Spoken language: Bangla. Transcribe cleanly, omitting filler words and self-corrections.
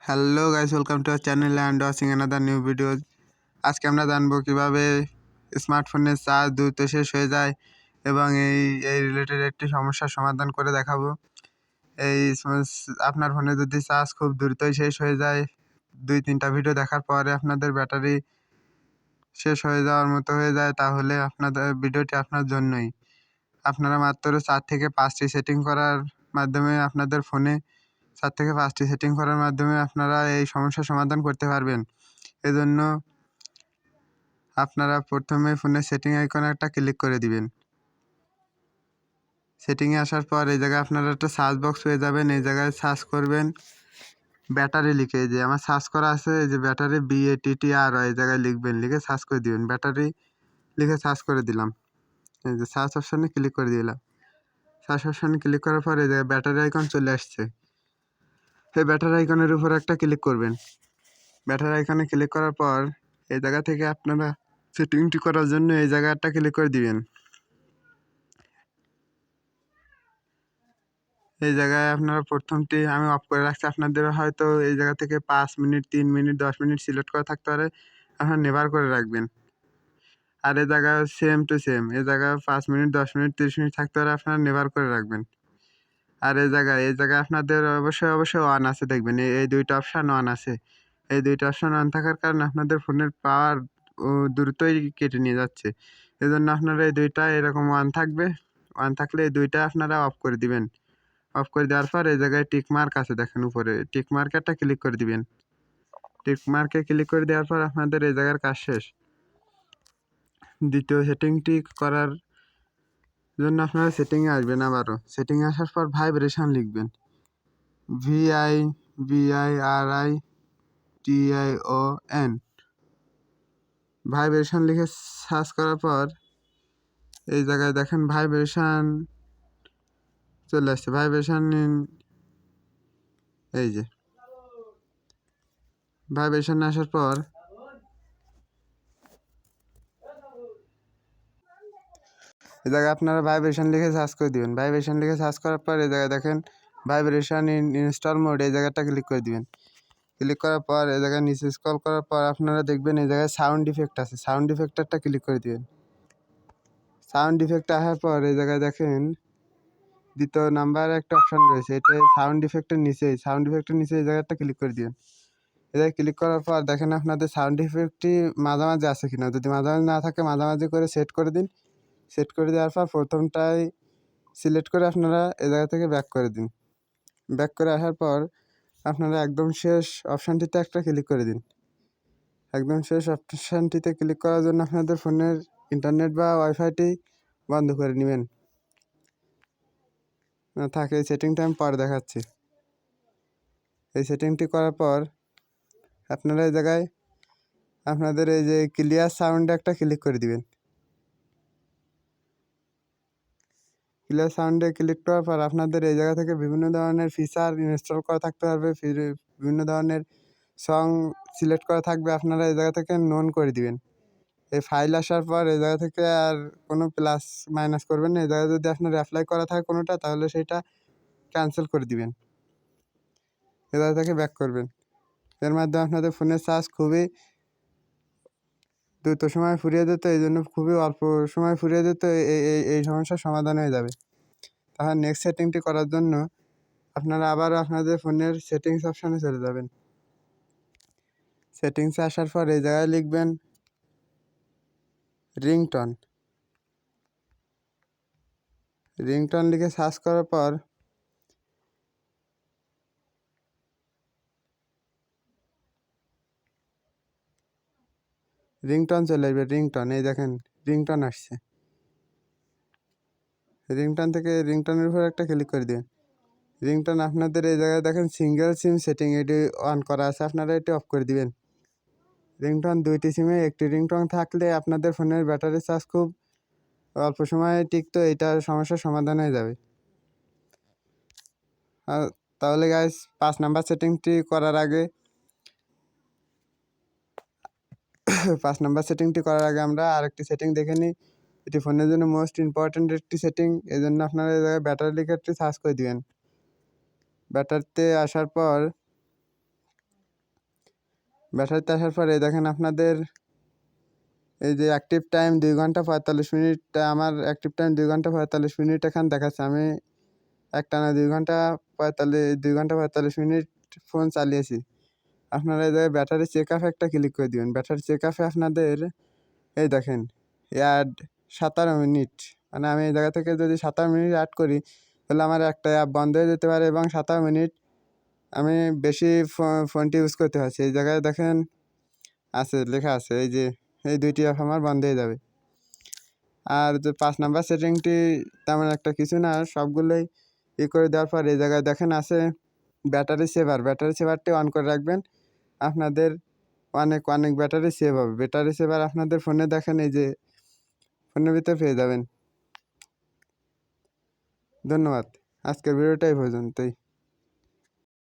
Hello guys, welcome to our channel and watching another new videos. আজকে আমরা জানবো কিভাবে স্মার্টফোনের চার্জ দ্রুত শেষ হয়ে যায় এবং এই রিলেটেড একটি সমস্যার সমাধান করে দেখাবো। আপনার ফোনে যদি চার্জ খুব দ্রুতই শেষ হয়ে যায়, 2-3টা ভিডিও দেখার পরে আপনাদের ব্যাটারি শেষ হয়ে যাওয়ার মতো হয়ে যায়, তাহলে আপনাদের ভিডিওটি আপনার জন্যই। আপনারা মাত্র 4 থেকে 5টি সেটিং করার মাধ্যমে আপনাদের ফোনে 4 থেকে 5টি সেটিং করার মাধ্যমে আপনারা এই সমস্যার সমাধান করতে পারবেন। এজন্য আপনারা প্রথমে ফোনের সেটিং আইকনে একটা ক্লিক করে দিবেন। সেটিংয়ে আসার পর এই জায়গায় আপনারা একটা সার্চ বক্স পেয়ে যাবেন। এই জায়গায় সার্চ করবেন ব্যাটারি লিখে, এই যে আমার সার্চ করা আছে, এই যে ব্যাটারি BATTR এই জায়গায় লিখবেন, লিখে সার্চ করে দিবেন। ব্যাটারি লিখে সার্চ করে দিলাম, এই যে সার্চ অপশানে ক্লিক করে দিলাম। সার্চ অপশানে ক্লিক করার পর এই জায়গায় ব্যাটারি আইকন চলে আসছে। এই ব্যাটারি আইকনের উপর একটা ক্লিক করবেন। ব্যাটারি আইকনে ক্লিক করার পর এই জায়গা থেকে আপনারা সেটিংটি করার জন্য এই জায়গায় একটা ক্লিক করে দিবেন। এই জায়গায় আপনারা প্রথমটি আমি অফ করে রাখছি, আপনাদের হয়তো এই জায়গা থেকে 5 মিনিট, 3 মিনিট, 10 মিনিট সিলেক্ট করা থাকতে পারে, আপনারা নেভার করে রাখবেন। আর এই জায়গায় সেম টু সেম, এই জায়গায় 5 মিনিট, 10 মিনিট, 30 মিনিট থাকতে পারে, আপনারা নেভার করে রাখবেন। আর এই জায়গায় আপনাদের অবশ্যই অন আছে, দেখবেন এই দুইটা অপশান অন আছে। এই দুইটা অপশান অন থাকার কারণে আপনাদের ফোনের পাওয়ার দ্রুতই কেটে নিয়ে যাচ্ছে। এজন্য আপনারা এই দুইটা এরকম অন থাকবে। অন থাকলে এই দুইটা আপনারা অফ করে দিবেন। অফ করে দেওয়ার পর এই জায়গায় টিক মার্ক আছে, দেখেন উপরে টিক মার্কেরটা ক্লিক করে দিবেন। টিক মার্কে ক্লিক করে দেওয়ার পর আপনাদের এই জায়গার কাজ শেষ। দ্বিতীয় সেটিংটি করার জন্য আপনারা সেটিংয়ে আসবেন। আবারও সেটিংয়ে আসার পর ভাইব্রেশন লিখবেন, VIBRITION। ভাইব্রেশন লিখে সার্চ করার পর এই জায়গায় দেখেন ভাইব্রেশন চলে আসছে। ভাইব্রেশন এই যে ভাইব্রেশন আসার পর এই জায়গায় আপনারা ভাইব্রেশন লিখে সার্চ করে দিবেন। ভাইব্রেশন লিখে সার্চ করার পর এই জায়গায় দেখেন ভাইব্রেশন ইনস্টল মোড, এই জায়গাটা ক্লিক করে দিবেন। ক্লিক করার পর এই জায়গায় নিচে স্ক্রল করার পর আপনারা দেখবেন এই জায়গায় সাউন্ড ইফেক্ট আছে, সাউন্ড ইফেক্টরটা ক্লিক করে দিবেন। সাউন্ড ইফেক্ট আসার পর এই জায়গায় দেখেন দ্বিতীয় নাম্বার একটা অপশান রয়েছে, এটা সাউন্ড ইফেক্টের নিচে এই জায়গাটা ক্লিক করে দিবেন। এই জায়গায় ক্লিক করার পর দেখেন আপনাদের সাউন্ড ইফেক্টটি মাঝামাঝি আছে কিনা, যদি মাঝামাঝি না থাকে মাঝামাঝি করে সেট করে দিন। সেট করে দেওয়ার পর প্রথমটাই সিলেক্ট করে আপনারা এই জায়গা থেকে ব্যাক করে দিন। ব্যাক করে আসার পর আপনারা একদম শেষ অপশানটিতে একটা ক্লিক করে দিন। একদম শেষ অপশানটিতে ক্লিক করার জন্য আপনাদের ফোনের ইন্টারনেট বা ওয়াইফাইটি বন্ধ করে নেবেন। থাকে এই সেটিংটা আমি পরে দেখাচ্ছি। এই সেটিংটি করার পর আপনারা এই জায়গায় আপনাদের এই যে ক্লিয়ার সাউন্ডে একটা ক্লিক করে দিবেন। ক্লিয়ার সাউন্ডে ক্লিক করার পর আপনাদের এই জায়গা থেকে বিভিন্ন ধরনের ফিচার ইনস্টল করা থাকতে পারবে, বিভিন্ন ধরনের সং সিলেক্ট করা থাকবে, আপনারা এই জায়গা থেকে নোন করে দিবেন। এই ফাইল আসার পর এই জায়গা থেকে আর কোনো প্লাস মাইনাস করবেন না। এই জায়গায় যদি আপনার অ্যাপ্লাই করা থাকে কোনোটা, তাহলে সেইটা ক্যান্সেল করে দিবেন। এই জায়গা থেকে ব্যাক করবেন। এর মাধ্যমে আপনাদের ফোনের চার্জ খুবই দ্রুত সময় ফুরিয়ে যেত, এই জন্য খুবই অল্প সময় ফুরিয়ে যেত, এই সমস্যার সমাধান হয়ে যাবে। তাহলে নেক্সট সেটিংটি করার জন্য আপনারা আবারও আপনাদের ফোনের সেটিংস অপশানে চলে যাবেন। সেটিংসে আসার পর এই জায়গায় লিখবেন রিংটন। রিংটন লিখে সার্চ করার পর রিংটন চলে আসবে। রিংটন, এই দেখেন রিংটন আসছে। রিংটন থেকে রিংটনের উপর একটা ক্লিক করে দিন। রিংটন আপনাদের এই জায়গায় দেখেন সিঙ্গেল সিম সেটিং, এটি অন করা আছে, আপনারা এটি অফ করে দিবেন। রিংটন 2টি সিমে একটি রিংটন থাকলে আপনাদের ফোনের ব্যাটারি চার্জ খুব অল্প সময়ে টিকতো, এইটার সমস্যার সমাধান হয়ে যাবে। তাহলে গাইস 5 নাম্বার সেটিংটি করার আগে 5 নাম্বার সেটিংটি করার আগে আমরা আরেকটি সেটিং দেখে নিই। এটি ফোনের জন্য মোস্ট ইম্পর্ট্যান্ট একটি সেটিং। এই জন্য আপনারা এই জায়গায় ব্যাটারি লিখে একটি সার্চ করে দিবেন। ব্যাটারিতে আসার পর ব্যাটারিতে আসার পরে দেখেন আপনাদের এই যে অ্যাক্টিভ টাইম 2 ঘন্টা 45 মিনিট, আমার অ্যাক্টিভ টাইম 2 ঘন্টা 45 মিনিট এখানে দেখাচ্ছে। আমি একটানা 2 ঘন্টা 45 মিনিট ফোন চালিয়েছি। আপনারা এই জায়গায় ব্যাটারি চেক আপ একটা ক্লিক করে দিবেন। ব্যাটারি চেক আপে আপনাদের এই দেখেন অ্যাড 17 মিনিট, মানে আমি এই জায়গা থেকে যদি 17 মিনিট অ্যাড করি তাহলে আমার একটা অ্যাপ বন্ধ হয়ে যেতে পারে এবং 17 মিনিট আমি বেশি ফোনটি ইউজ করতে পারছি। এই জায়গায় দেখেন আছে, লেখা আছে এই যে এই 2টি অ্যাপ আমার বন্ধ হয়ে যাবে। আর যে 5 নাম্বার সেটিংটি তেমন একটা কিছু না, সবগুলোই করে দেওয়ার পর এই জায়গায় দেখেন আছে ব্যাটারি সেভার। ব্যাটারি সেভারটি অন করে রাখবেন, আপনাদের অনেক অনেক ব্যাটারি সেভ হবে। ব্যাটারি সেভার আপনাদের ফোনে দেখেন এই যে ফোনের ভিতরে পেয়ে যাবেন। ধন্যবাদ। আজকের ভিডিওটা এই পর্যন্তই।